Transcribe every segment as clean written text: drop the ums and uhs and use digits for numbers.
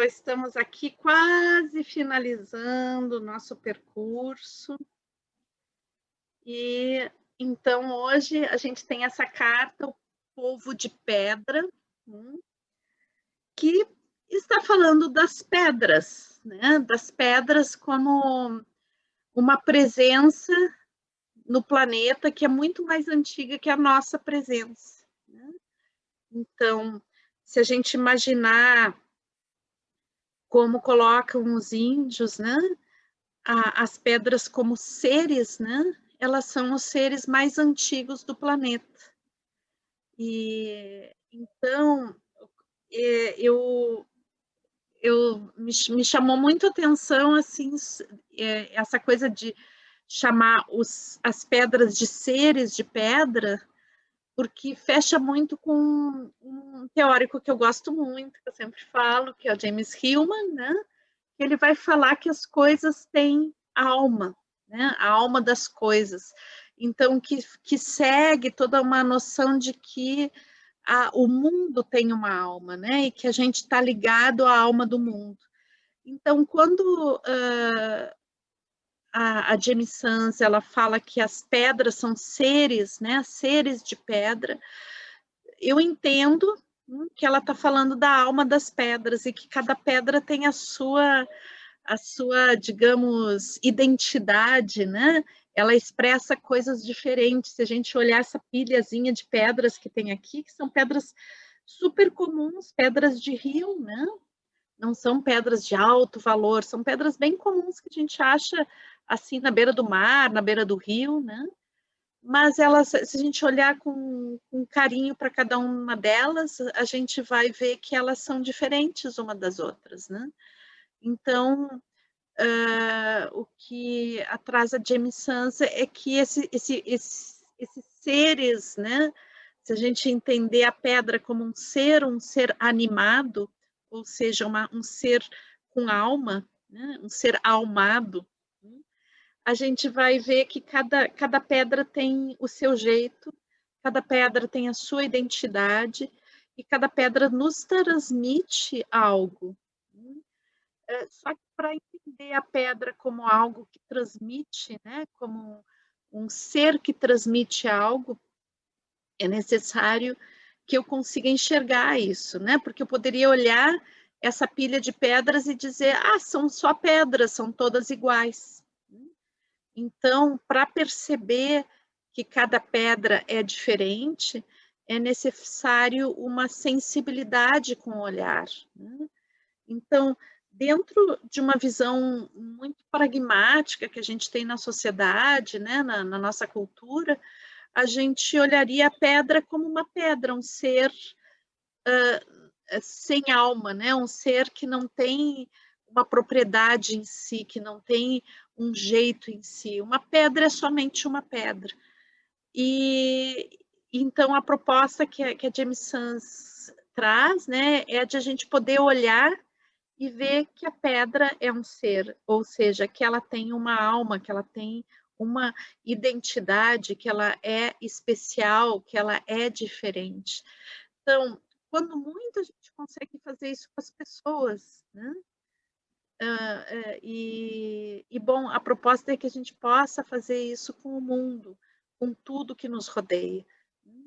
estamos aqui quase finalizando o nosso percurso. E então hoje a gente tem essa carta, o Povo de Pedra, que está falando das pedras, né? Das pedras como uma presença no planeta que é muito mais antiga que a nossa presença, né? Então, se a gente imaginar como colocam os índios, né? As pedras como seres, né? Elas são os seres mais antigos do planeta. E então me chamou muito a atenção assim essa coisa de chamar as pedras de seres de pedra, porque fecha muito com um teórico que eu gosto muito, que eu sempre falo, que é o James Hillman, né? Ele vai falar que as coisas têm alma, né? A alma das coisas. Então, que segue toda uma noção de que o mundo tem uma alma, né? E que a gente está ligado à alma do mundo. Então, quando a Jamie Sams, ela fala que as pedras são seres, né? Seres de pedra, eu entendo que ela está falando da alma das pedras e que cada pedra tem a sua, digamos, identidade, né? Ela expressa coisas diferentes. Se a gente olhar essa pilhazinha de pedras que tem aqui, que são pedras super comuns, pedras de rio, né? Não são pedras de alto valor, são pedras bem comuns que a gente acha assim na beira do mar, na beira do rio, né? Mas elas, se a gente olhar com carinho para cada uma delas, a gente vai ver que elas são diferentes uma das outras, né? Então, o que atrás a Jamie Sams é que esses seres, né? Se a gente entender a pedra como um ser animado, ou seja, um ser com alma, né? Um ser almado, a gente vai ver que cada pedra tem o seu jeito, cada pedra tem a sua identidade, e cada pedra nos transmite algo. Só que para entender a pedra como algo que transmite, né, como um ser que transmite algo, é necessário que eu consiga enxergar isso, né? Porque eu poderia olhar essa pilha de pedras e dizer, são só pedras, são todas iguais. Então, para perceber que cada pedra é diferente, é necessário uma sensibilidade com o olhar, né? Então, dentro de uma visão muito pragmática que a gente tem na sociedade, né, na nossa cultura, a gente olharia a pedra como uma pedra, um ser sem alma, né? Um ser que não tem uma propriedade em si, que não tem um jeito em si. Uma pedra é somente uma pedra. E então a proposta que a Jamie Sams traz, né, é de a gente poder olhar e ver que a pedra é um ser, ou seja, que ela tem uma alma, que ela tem uma identidade, que ela é especial, que ela é diferente. Então, quando muito a gente consegue fazer isso com as pessoas, né? Bom, a proposta é que a gente possa fazer isso com o mundo, com tudo que nos rodeia, né?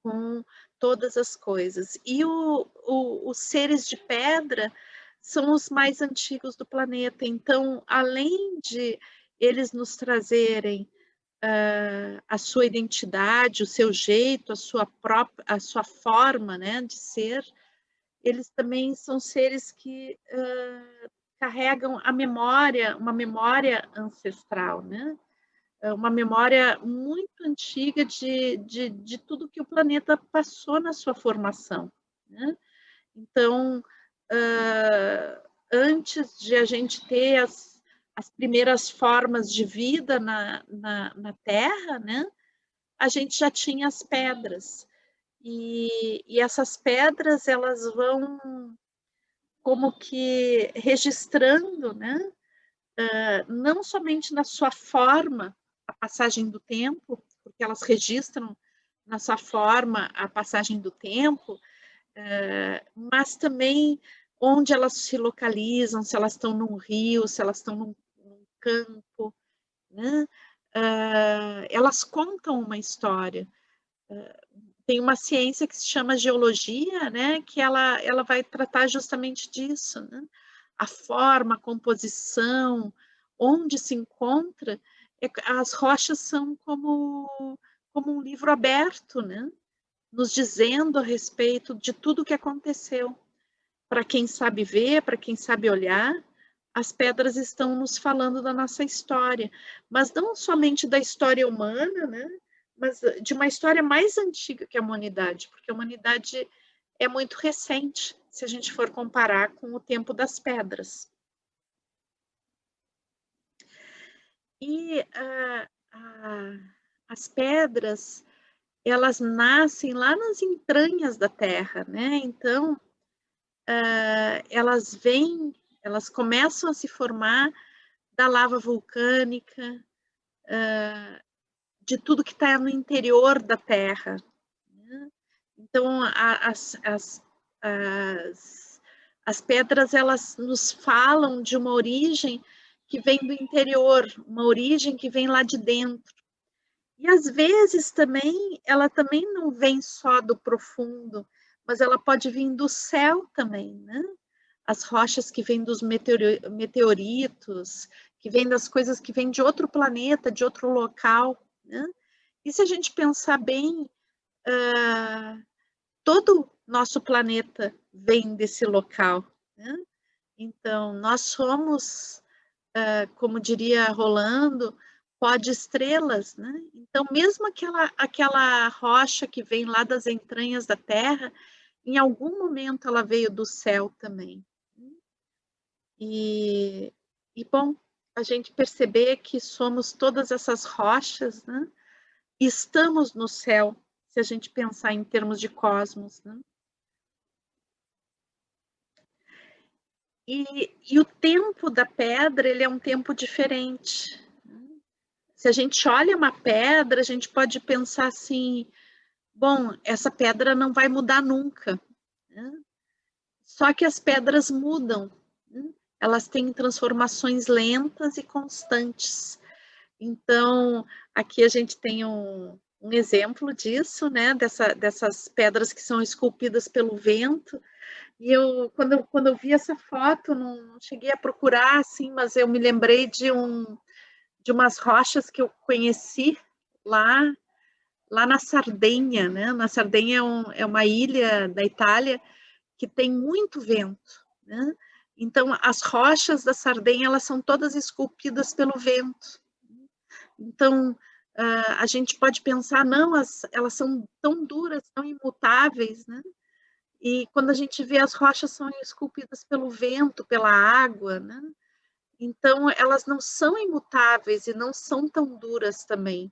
Com todas as coisas. E os seres de pedra são os mais antigos do planeta. Então, além de eles nos trazerem a sua identidade, o seu jeito, a sua forma, né, de ser, eles também são seres que carregam a memória, uma memória ancestral, né? Uma memória muito antiga de tudo que o planeta passou na sua formação, né? Então, antes de a gente ter as primeiras formas de vida na Terra, né? A gente já tinha as pedras. E essas pedras, elas vão como que registrando, né? Não somente na sua forma, a passagem do tempo, porque elas registram na sua forma a passagem do tempo, mas também onde elas se localizam, se elas estão num rio, se elas estão num campo, né? Elas contam uma história. Tem uma ciência que se chama geologia, né? Que ela vai tratar justamente disso, né? A forma, a composição, onde se encontra, as rochas são como um livro aberto, né? Nos dizendo a respeito de tudo o que aconteceu. Para quem sabe ver, para quem sabe olhar, as pedras estão nos falando da nossa história, mas não somente da história humana, né? Mas de uma história mais antiga que a humanidade, porque a humanidade é muito recente, se a gente for comparar com o tempo das pedras. E as pedras, elas nascem lá nas entranhas da Terra, né? Então, elas começam a se formar da lava vulcânica, de tudo que está no interior da Terra, né? Então, as pedras, elas nos falam de uma origem que vem do interior, uma origem que vem lá de dentro. E às vezes também, ela também não vem só do profundo, mas ela pode vir do céu também, né? As rochas que vêm dos meteoritos, que vêm das coisas que vêm de outro planeta, de outro local, né? E se a gente pensar bem, todo nosso planeta vem desse local, né? Então, nós somos, como diria Rolando, pó de estrelas, né? Então, mesmo aquela rocha que vem lá das entranhas da Terra, em algum momento ela veio do céu também. E bom, a gente perceber que somos todas essas rochas, né? E estamos no céu, se a gente pensar em termos de cosmos, né? E o tempo da pedra, ele é um tempo diferente. Se a gente olha uma pedra, a gente pode pensar assim, bom, essa pedra não vai mudar nunca, né? Só que as pedras mudam, né? Elas têm transformações lentas e constantes. Então, aqui a gente tem um exemplo disso, né? Dessas pedras que são esculpidas pelo vento. E quando eu vi essa foto, não cheguei a procurar, assim, mas eu me lembrei de umas rochas que eu conheci lá, lá na Sardenha, né? Na Sardenha é uma ilha da Itália que tem muito vento, né? Então, as rochas da Sardenha, elas são todas esculpidas pelo vento. Então, a gente pode pensar, não, elas são tão duras, tão imutáveis, né? E quando a gente vê, as rochas são esculpidas pelo vento, pela água, né? Então, elas não são imutáveis e não são tão duras também,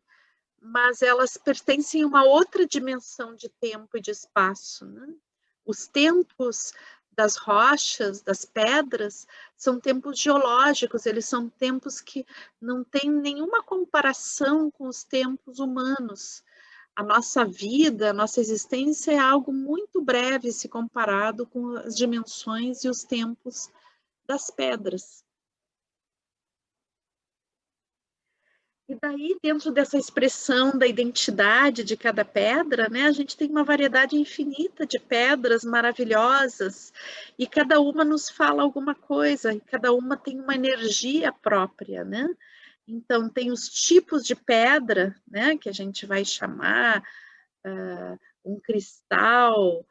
mas elas pertencem a uma outra dimensão de tempo e de espaço, né? Os tempos das rochas, das pedras, são tempos geológicos, eles são tempos que não têm nenhuma comparação com os tempos humanos. A nossa vida, a nossa existência é algo muito breve se comparado com as dimensões e os tempos das pedras. E daí, dentro dessa expressão da identidade de cada pedra, né, a gente tem uma variedade infinita de pedras maravilhosas, e cada uma nos fala alguma coisa, e cada uma tem uma energia própria, né? Então, tem os tipos de pedra, né, que a gente vai chamar um cristal,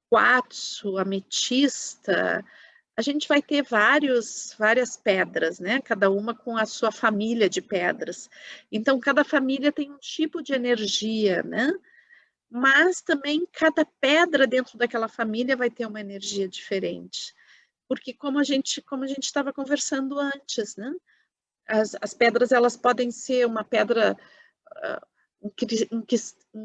quartzo, ametista. A gente vai ter várias pedras, né? Cada uma com a sua família de pedras. Então, cada família tem um tipo de energia, né? Mas também cada pedra dentro daquela família vai ter uma energia diferente. Porque como a gente estava conversando antes, né? As pedras, elas podem ser uma pedra, um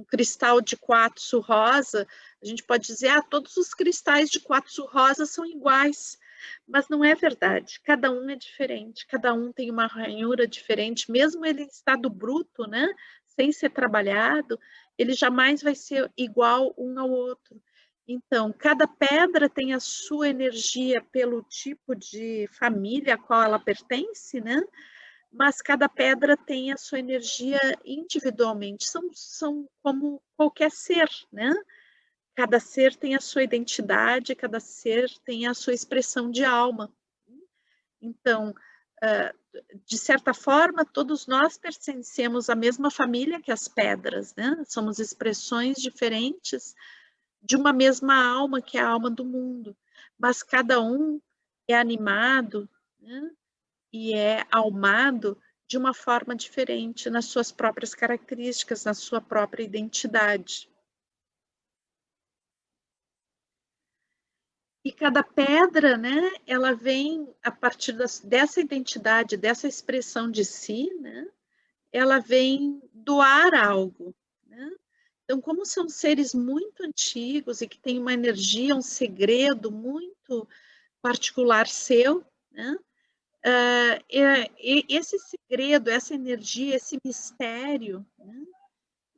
cristal de quartzo rosa, a gente pode dizer, todos os cristais de quartzo rosa são iguais, mas não é verdade, cada um é diferente, cada um tem uma ranhura diferente, mesmo ele em estado bruto, né, sem ser trabalhado, ele jamais vai ser igual um ao outro. Então, cada pedra tem a sua energia pelo tipo de família a qual ela pertence, né? Mas cada pedra tem a sua energia individualmente, são como qualquer ser, né? Cada ser tem a sua identidade, cada ser tem a sua expressão de alma. Então, de certa forma, todos nós pertencemos à mesma família que as pedras, né? Somos expressões diferentes de uma mesma alma, que é a alma do mundo. Mas cada um é animado, né? E é almado de uma forma diferente, nas suas próprias características, na sua própria identidade. E cada pedra, né, ela vem a partir dessa identidade, dessa expressão de si, né, ela vem doar algo, né? Então, como são seres muito antigos e que têm uma energia, um segredo muito particular seu, né? Esse segredo, essa energia, esse mistério, né?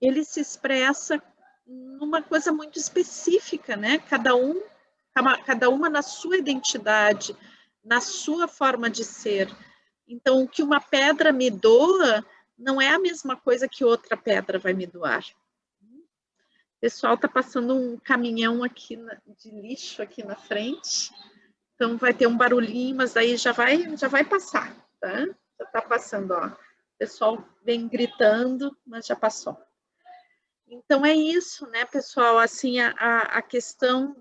Ele se expressa numa coisa muito específica, né? Cada uma na sua identidade, na sua forma de ser. Então, o que uma pedra me doa não é a mesma coisa que outra pedra vai me doar. O pessoal está passando um caminhão aqui de lixo aqui na frente, então vai ter um barulhinho, mas aí já vai passar, tá? Já está passando, ó. O pessoal vem gritando, mas já passou. Então é isso, né, pessoal? Assim, a questão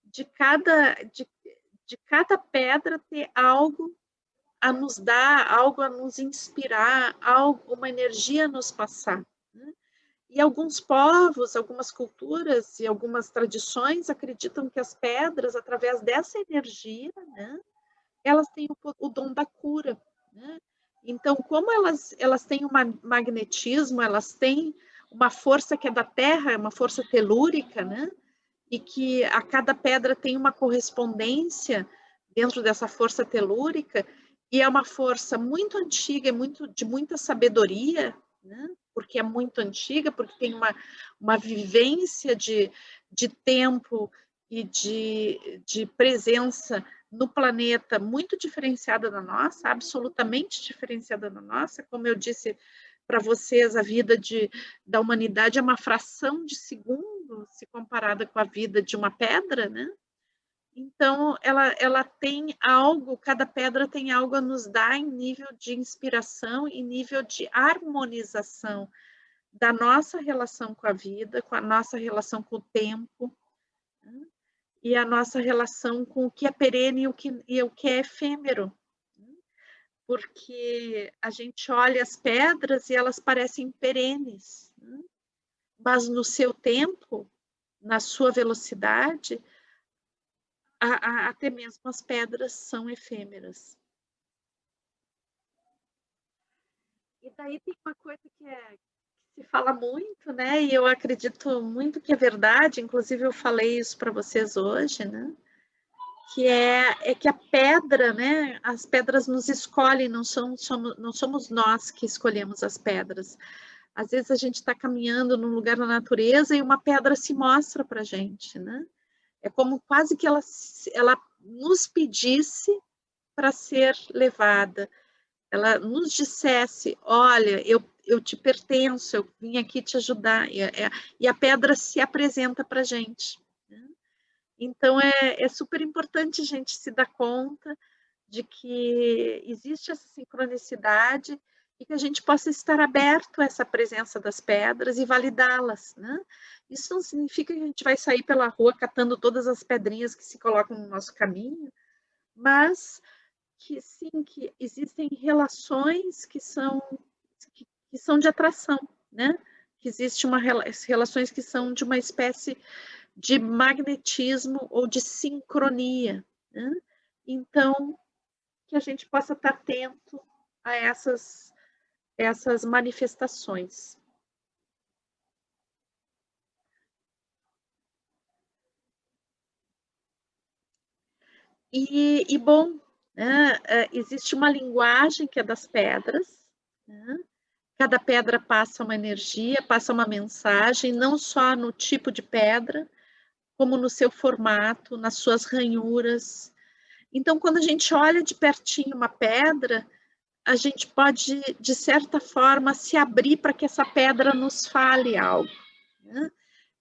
de cada pedra ter algo a nos dar, algo a nos inspirar, algo, uma energia a nos passar, né? E alguns povos, algumas culturas e algumas tradições acreditam que as pedras, através dessa energia, né, elas têm o dom da cura, né? Então, como elas têm um magnetismo, elas têm uma força que é da Terra, uma força telúrica, né? E que a cada pedra tem uma correspondência dentro dessa força telúrica, e é uma força muito antiga, de muita sabedoria, né? Porque é muito antiga, porque tem uma vivência de tempo e de presença no planeta muito diferenciada da nossa, absolutamente diferenciada da nossa. Como eu disse para vocês, a vida da humanidade é uma fração de segundo se comparada com a vida de uma pedra, né? Então, ela tem algo, cada pedra tem algo a nos dar em nível de inspiração e nível de harmonização da nossa relação com a vida, com a nossa relação com o tempo, né? E a nossa relação com o que é perene e o que é efêmero. Né? Porque a gente olha as pedras e elas parecem perenes, né? Mas no seu tempo, na sua velocidade, até mesmo as pedras são efêmeras. E daí tem uma coisa que se fala muito, né? E eu acredito muito que é verdade, inclusive eu falei isso para vocês hoje, né? Que é que a pedra, né? As pedras nos escolhem, não somos nós que escolhemos as pedras. Às vezes a gente está caminhando num lugar na natureza e uma pedra se mostra para a gente, né? É como quase que ela nos pedisse para ser levada. Ela nos dissesse, olha, eu te pertenço, eu vim aqui te ajudar. E a pedra se apresenta para a gente. Né? Então, é super importante a gente se dar conta de que existe essa sincronicidade e que a gente possa estar aberto a essa presença das pedras e validá-las, né? Isso não significa que a gente vai sair pela rua catando todas as pedrinhas que se colocam no nosso caminho, mas que sim, que existem relações que são de atração, né? Que existem relações que são de uma espécie de magnetismo ou de sincronia, né? Então, que a gente possa estar atento a essas manifestações. Bom, né, existe uma linguagem que é das pedras, né? Cada pedra passa uma energia, passa uma mensagem, não só no tipo de pedra, como no seu formato, nas suas ranhuras. Então, quando a gente olha de pertinho uma pedra, a gente pode, de certa forma, se abrir para que essa pedra nos fale algo, né?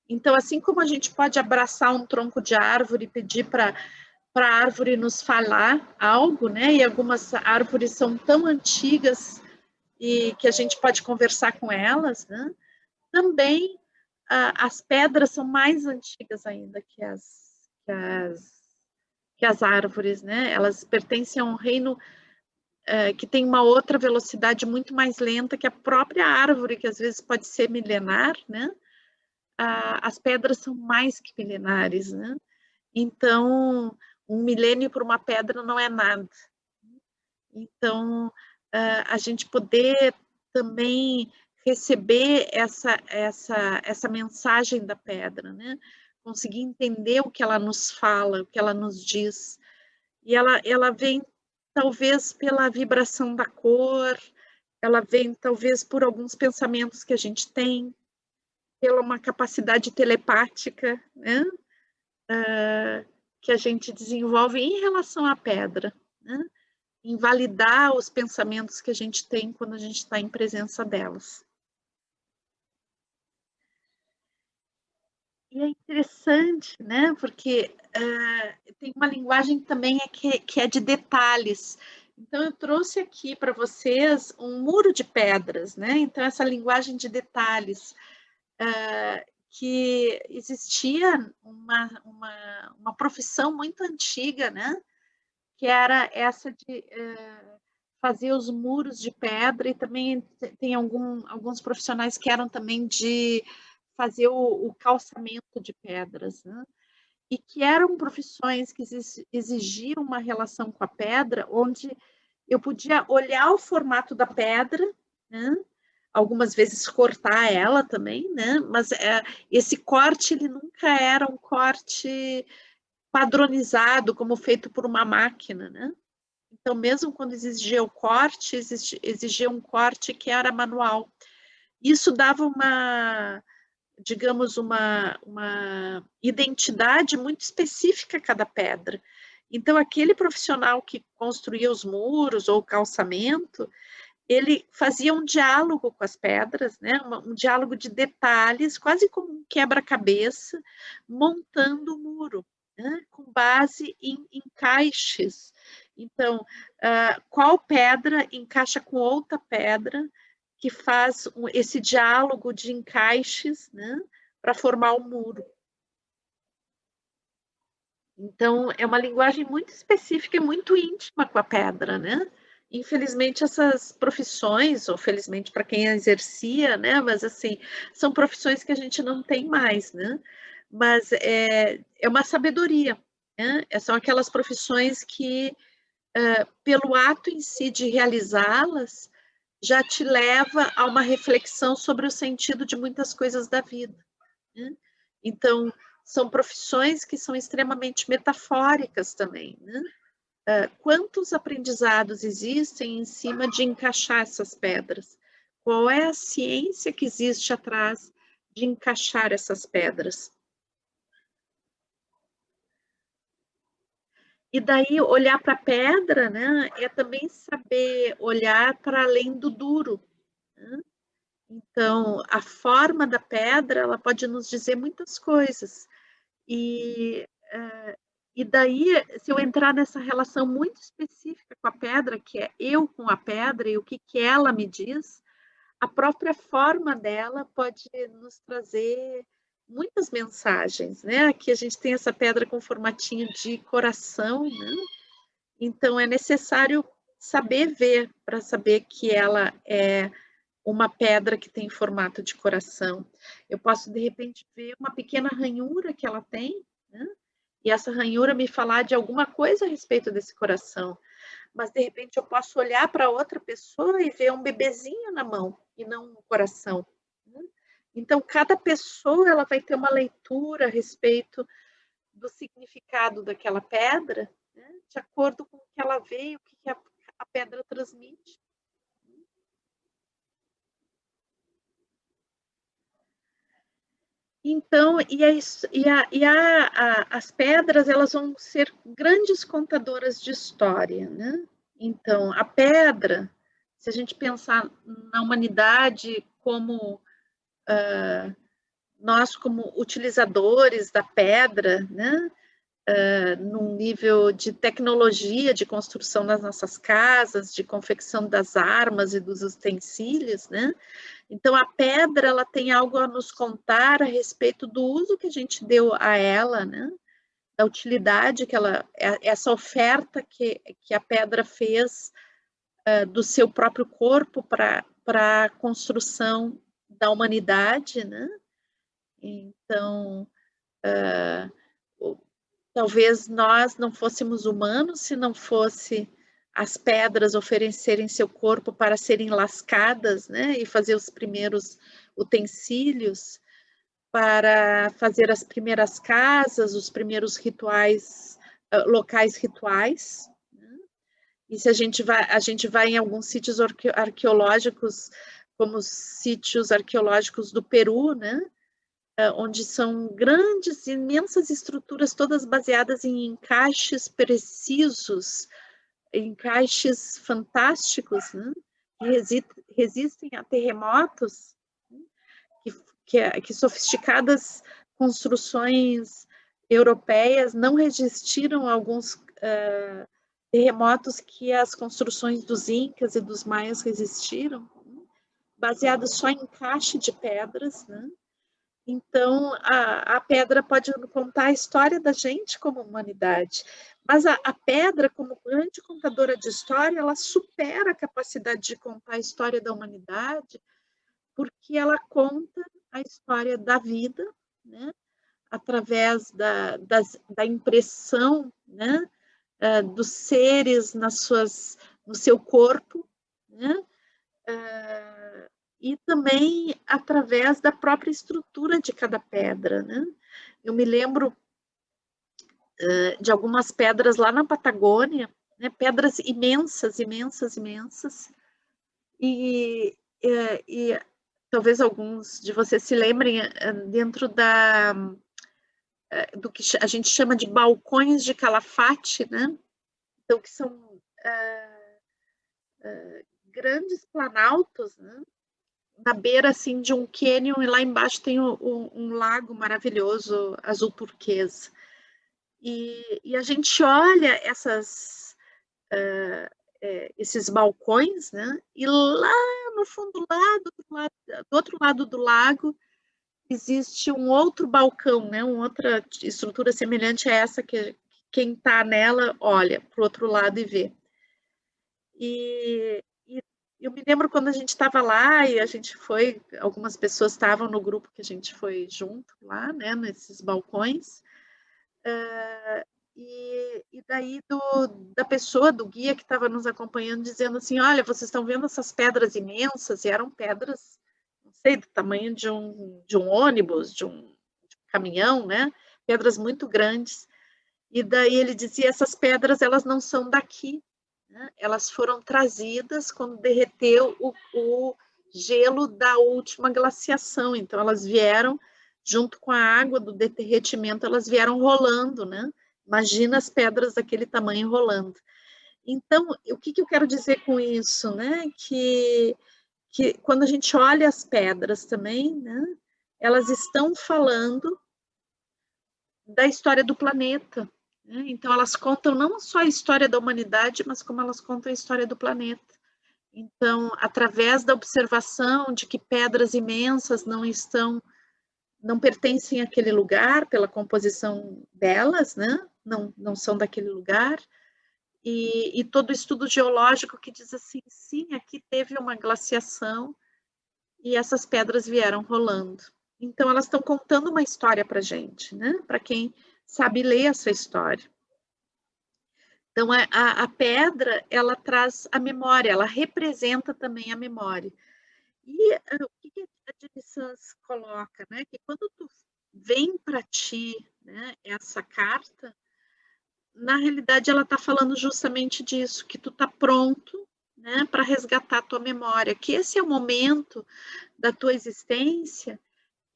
Então, assim como a gente pode abraçar um tronco de árvore e pedir para a árvore nos falar algo, né? E algumas árvores são tão antigas e que a gente pode conversar com elas, né? Também as pedras são mais antigas ainda que as árvores, né? Elas pertencem a um reino que tem uma outra velocidade muito mais lenta que a própria árvore, que às vezes pode ser milenar, né? As pedras são mais que milenares, né? Então, um milênio para uma pedra não é nada. Então, a gente poder também receber essa mensagem da pedra, né? Conseguir entender o que ela nos fala, o que ela nos diz. E ela vem, talvez, pela vibração da cor, ela vem, talvez, por alguns pensamentos que a gente tem, pela uma capacidade telepática, né? Que a gente desenvolve em relação à pedra, né? Invalidar os pensamentos que a gente tem quando a gente está em presença delas. E é interessante, né? Porque tem uma linguagem também que é de detalhes. Então, eu trouxe aqui para vocês um muro de pedras, né? Então, essa linguagem de detalhes, que existia uma profissão muito antiga, né? Que era essa de fazer os muros de pedra, e também tem alguns profissionais que eram também de fazer o calçamento de pedras, né? E que eram profissões que exigiam uma relação com a pedra, onde eu podia olhar o formato da pedra, né? Algumas vezes cortar ela também, né? Mas esse corte, ele nunca era um corte padronizado, como feito por uma máquina, né? Então, mesmo quando exigia o corte, exigia um corte que era manual. Isso dava digamos, uma identidade muito específica a cada pedra. Então, aquele profissional que construía os muros ou o calçamento, ele fazia um diálogo com as pedras, né? Um diálogo de detalhes, quase como um quebra-cabeça, montando o muro, né? Com base em encaixes. Então, qual pedra encaixa com outra pedra, que faz esse diálogo de encaixes, né? Para formar o muro. Então, é uma linguagem muito específica e muito íntima com a pedra, né? Infelizmente, essas profissões, ou felizmente para quem exercia, né? Mas, assim, são profissões que a gente não tem mais, né? Mas é uma sabedoria, né? São aquelas profissões que, pelo ato em si de realizá-las, já te leva a uma reflexão sobre o sentido de muitas coisas da vida, né? Então, são profissões que são extremamente metafóricas também, né? Quantos aprendizados existem em cima de encaixar essas pedras? Qual é a ciência que existe atrás de encaixar essas pedras? E daí, olhar para a pedra, né, é também saber olhar para além do duro, né? Então, a forma da pedra, ela pode nos dizer muitas coisas. E, e daí, se eu entrar nessa relação muito específica com a pedra, que é eu com a pedra e o que ela me diz, a própria forma dela pode nos trazer muitas mensagens, né? Aqui a gente tem essa pedra com formatinho de coração, né? Então, é necessário saber ver para saber que ela é uma pedra que tem formato de coração. Eu posso, de repente, ver uma pequena ranhura que ela tem, né? E essa ranhura me falar de alguma coisa a respeito desse coração. Mas, de repente, eu posso olhar para outra pessoa e ver um bebezinho na mão e não um coração, né? Então, cada pessoa ela vai ter uma leitura a respeito do significado daquela pedra, né? De acordo com o que ela vê e o que a pedra transmite. Então, as pedras, elas vão ser grandes contadoras de história, né? Então, a pedra, se a gente pensar na humanidade como nós como utilizadores da pedra, né? Num nível de tecnologia de construção das nossas casas, de confecção das armas e dos utensílios, né? Então, a pedra, ela tem algo a nos contar a respeito do uso que a gente deu a ela, né? Da utilidade que essa oferta que a pedra fez do seu próprio corpo para a construção da humanidade, né? Então, talvez nós não fôssemos humanos se não fosse as pedras oferecerem seu corpo para serem lascadas, né? E fazer os primeiros utensílios, para fazer as primeiras casas, os primeiros rituais, locais rituais. Né? E se a gente vai em alguns sítios arqueológicos, como os sítios arqueológicos do Peru, né? Onde são grandes, imensas estruturas, todas baseadas em encaixes precisos, encaixes fantásticos, né? Que resistem a terremotos, que sofisticadas construções europeias não resistiram a alguns terremotos que as construções dos incas e dos maias resistiram, baseadas só em encaixe de pedras, né? Então, a pedra pode contar a história da gente como humanidade, mas a pedra, como grande contadora de história, ela supera a capacidade de contar a história da humanidade, porque ela conta a história da vida, né? Através da impressão, né? Dos seres no seu corpo, né? E também através da própria estrutura de cada pedra, né? Eu me lembro de algumas pedras lá na Patagônia, né? Pedras imensas, imensas, imensas, e talvez alguns de vocês se lembrem dentro do que a gente chama de balcões de Calafate, né? Então, que são grandes planaltos, né? Na beira assim de um cânion, e lá embaixo tem um lago maravilhoso, azul turquesa. E a gente olha esses balcões, né? E lá no fundo, do outro lado do lago, existe um outro balcão, né? Uma outra estrutura semelhante a essa, que quem está nela olha para o outro lado e vê. E eu me lembro quando a gente estava lá e a gente foi, algumas pessoas estavam no grupo que a gente foi junto lá, né, nesses balcões, e daí da pessoa, do guia que estava nos acompanhando, dizendo assim, olha, vocês estão vendo essas pedras imensas? E eram pedras, não sei, do tamanho de um ônibus, de um caminhão, né, pedras muito grandes. E daí ele dizia, essas pedras, elas não são daqui, né? Elas foram trazidas quando derreteu o gelo da última glaciação. Então, elas vieram, junto com a água do derretimento, elas vieram rolando, né? Imagina as pedras daquele tamanho rolando. Então, o que eu quero dizer com isso, né? Que quando a gente olha as pedras também, né? Elas estão falando da história do planeta. Né? Então, elas contam não só a história da humanidade, mas como elas contam a história do planeta. Então, através da observação de que pedras imensas não pertencem àquele lugar pela composição delas, né? Não são daquele lugar, e todo o estudo geológico que diz assim, sim, aqui teve uma glaciação e essas pedras vieram rolando. Então, elas estão contando uma história para a gente, né? Para quem sabe ler essa história. Então, a pedra, ela traz a memória, ela representa também a memória. E o que a Jenny Sans coloca, né? Que quando tu vem para ti, né, essa carta, na realidade ela está falando justamente disso, que tu está pronto, né, para resgatar a tua memória, que esse é o momento da tua existência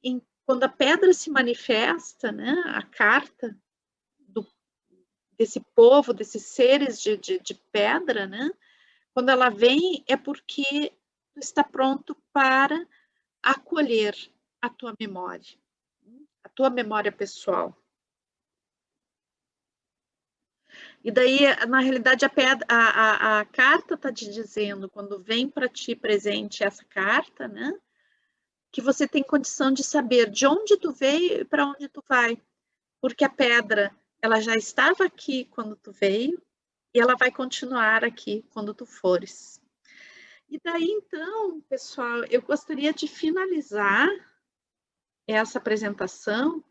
em quando a pedra se manifesta, né, a carta desse povo, desses seres de pedra, né, quando ela vem é porque tu está pronto para acolher a tua memória pessoal. E daí, na realidade, a carta está te dizendo, quando vem para ti presente essa carta, né, que você tem condição de saber de onde tu veio e para onde tu vai. Porque a pedra, ela já estava aqui quando tu veio e ela vai continuar aqui quando tu fores. E daí, então, pessoal, eu gostaria de finalizar essa apresentação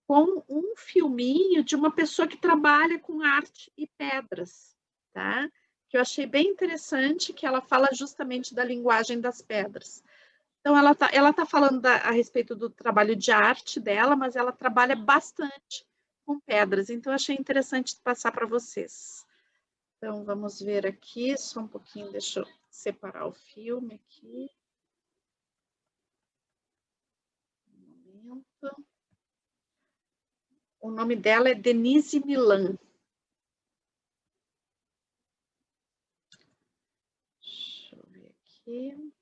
com um filminho de uma pessoa que trabalha com arte e pedras, tá? Que eu achei bem interessante, que ela fala justamente da linguagem das pedras. Então, ela tá falando a respeito do trabalho de arte dela, mas ela trabalha bastante com pedras. Então, eu achei interessante passar para vocês. Então, vamos ver aqui, só um pouquinho, deixa eu separar o filme aqui. Um momento. O nome dela é Denise Milan. Deixa eu ver aqui.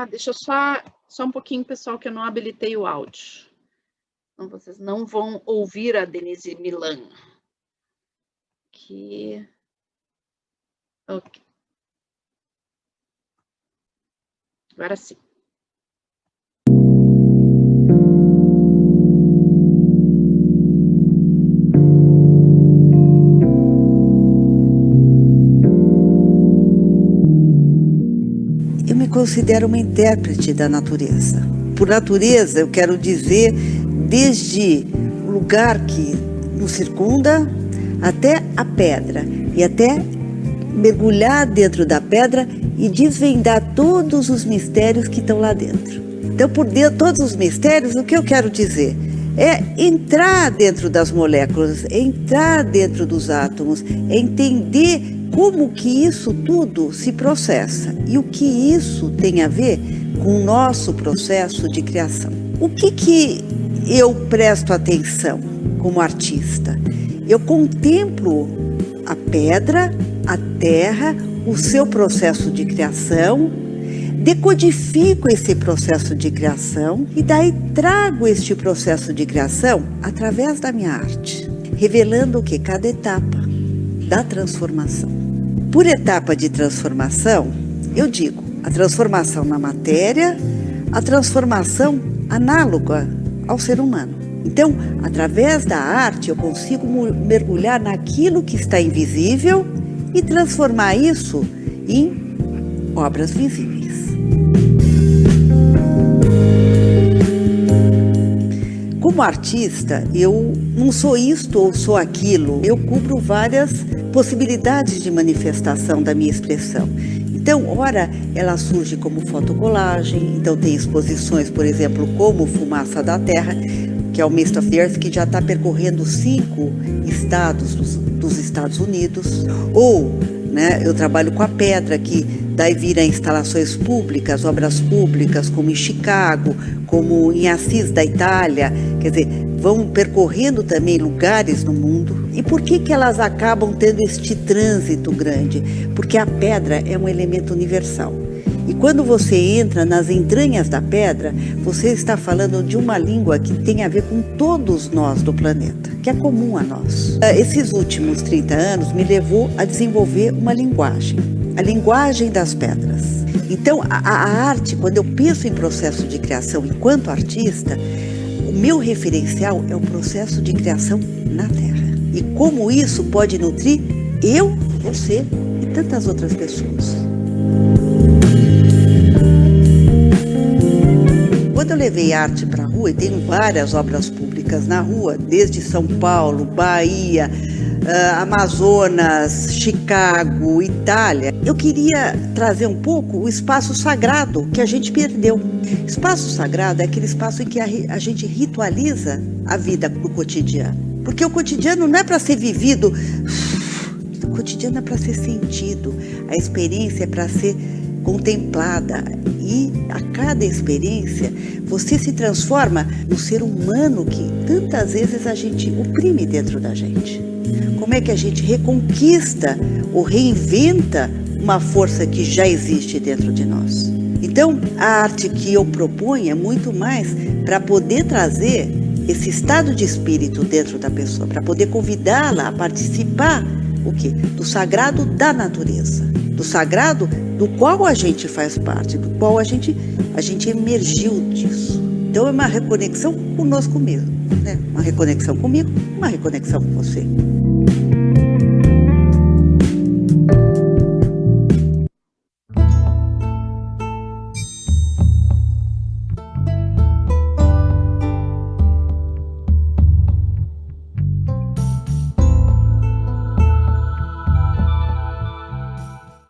Deixa eu só um pouquinho, pessoal, que eu não habilitei o áudio. Então, vocês não vão ouvir a Denise Milan. Aqui. Ok. Agora sim. Eu me considero uma intérprete da natureza. Por natureza, eu quero dizer desde o lugar que nos circunda até a pedra e até mergulhar dentro da pedra e desvendar todos os mistérios que estão lá dentro. Então, por dentro, todos os mistérios, o que eu quero dizer é entrar dentro das moléculas, entrar dentro dos átomos, é entender como que isso tudo se processa e o que isso tem a ver com o nosso processo de criação. O que eu presto atenção como artista? Eu contemplo a pedra, a terra, o seu processo de criação, decodifico esse processo de criação e daí trago este processo de criação através da minha arte, revelando o que? Cada etapa da transformação. Por etapa de transformação, eu digo a transformação na matéria, a transformação análoga ao ser humano. Então, através da arte, eu consigo mergulhar naquilo que está invisível e transformar isso em obras visíveis. Como artista, eu não sou isto ou sou aquilo. Eu cubro várias possibilidades de manifestação da minha expressão. Então, ora, ela surge como fotocolagem, então tem exposições, por exemplo, como Fumaça da Terra, que é o Mist of the Earth, que já está percorrendo 5 estados dos Estados Unidos. Ou, né, eu trabalho com a pedra, que daí vira instalações públicas, obras públicas, como em Chicago, como em Assis da Itália, quer dizer, vão percorrendo também lugares no mundo. E por que elas acabam tendo este trânsito grande? Porque a pedra é um elemento universal. E quando você entra nas entranhas da pedra, você está falando de uma língua que tem a ver com todos nós do planeta, que é comum a nós. Esses últimos 30 anos me levou a desenvolver uma linguagem, a linguagem das pedras. Então, a arte, quando eu penso em processo de criação enquanto artista, o meu referencial é o processo de criação na Terra. E como isso pode nutrir eu, você e tantas outras pessoas. Quando eu levei arte para a rua, e tenho várias obras públicas na rua, desde São Paulo, Bahia, Amazonas, Chicago, Itália, eu queria trazer um pouco o espaço sagrado que a gente perdeu. Espaço sagrado é aquele espaço em que a gente ritualiza a vida do cotidiano. Porque o cotidiano não é para ser vivido, o cotidiano é para ser sentido, a experiência é para ser contemplada, e a cada experiência você se transforma no ser humano que tantas vezes a gente oprime dentro da gente. Como é que a gente reconquista ou reinventa uma força que já existe dentro de nós? Então, a arte que eu proponho é muito mais para poder trazer esse estado de espírito dentro da pessoa, para poder convidá-la a participar do sagrado da natureza, do sagrado do qual a gente faz parte, do qual a gente emergiu disso. Então é uma reconexão conosco mesmo, né? Uma reconexão comigo, uma reconexão com você.